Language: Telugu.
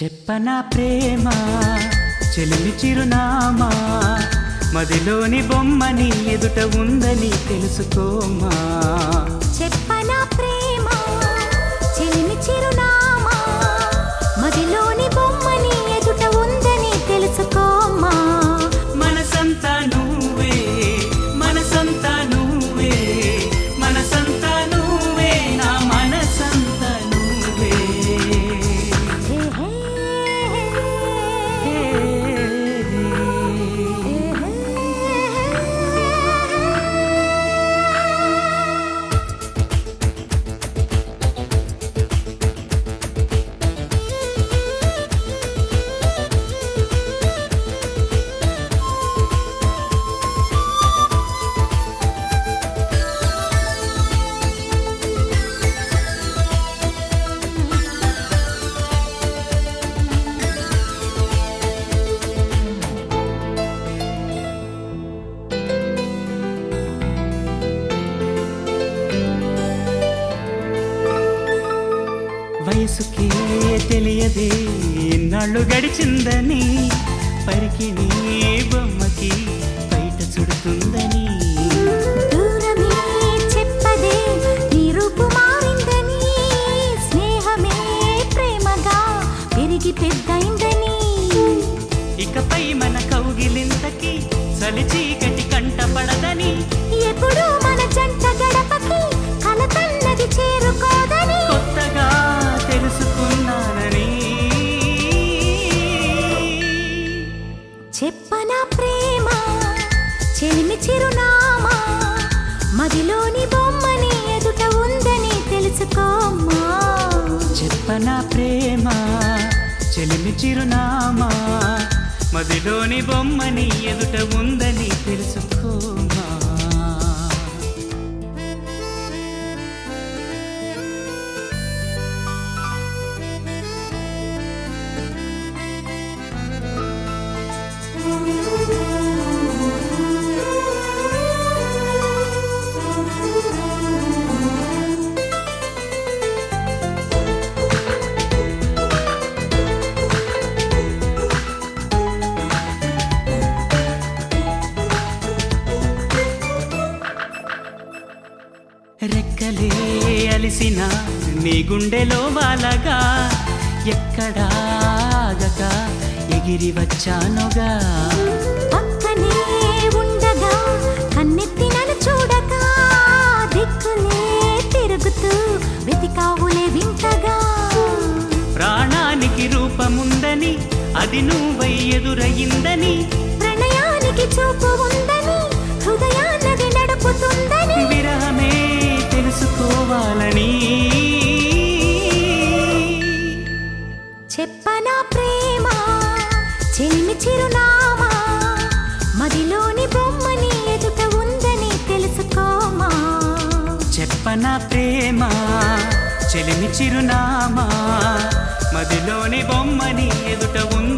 చెప్పనా ప్రేమ చెలిమి చిరునామా మదిలోని బొమ్మని ఎదుట ఉందని తెలుసుకోమా. చెప్పనా ప్రేమ చెలిమి చిరునామా మదిలోని బొమ్మని ఎదుట ఉందని తెలుసుకోమా. మనసంతా నువ్వే మనసంతా నువ్వే మనసంతా నువ్వే నా మనసంతా నువ్వే. వయసుకే తెలియదే ఎన్నాళ్ళు గడిచిందని పరికి నీ బొమ్మకి బయట చుడుతుందని. దూరమే చెప్పదే నీ రూపు మారిందని స్నేహమే ప్రేమగా పెరిగి పెద్దయిందని. ఇకపై మన కౌగిలింతకి చలి చీకటి కంటపడదని. ఎప్పుడు మన జంట గడపకి కలతన్నది చేరుకోదని కొత్తగా తెలుసుకున్నానని. చెప్పనా ప్రేమ చెలిమి చిరునామా మదిలోని బొమ్మని ఎదుట ఉందని తెలుసుకోమా. చెప్పనా ప్రేమ చెలిమి చిరునామా మదిలోని బొమ్మని ఎదుట ఉందని తెలుసుకోమా. రెక్కలే అలిసిన నీ గుండెలో వాలగా ఎక్కడాగక ఎగిరి వచ్చానుగా. పక్కనే ఉండగా కన్నెత్తి నన్ను చూడగా దిక్కులే తిరుగుతూ వెతికావులే వింతగా. ప్రాణానికి రూపముందని అది నువ్వై ఎదురయిందని. ప్రణయానికి చూపు ఉందని హృదయాన్నది నడుపుతుందని. విరహమే తెలుసుకోవాలని. చెప్పనా ప్రేమ చెలిమి చిరునామా మదిలోని బొమ్మని ఎదుట ఉందని తెలుసుకోమా. చెప్పనా ప్రేమ చెలిమి చిరునామా మదిలోని బొమ్మని ఎదుట ఉంది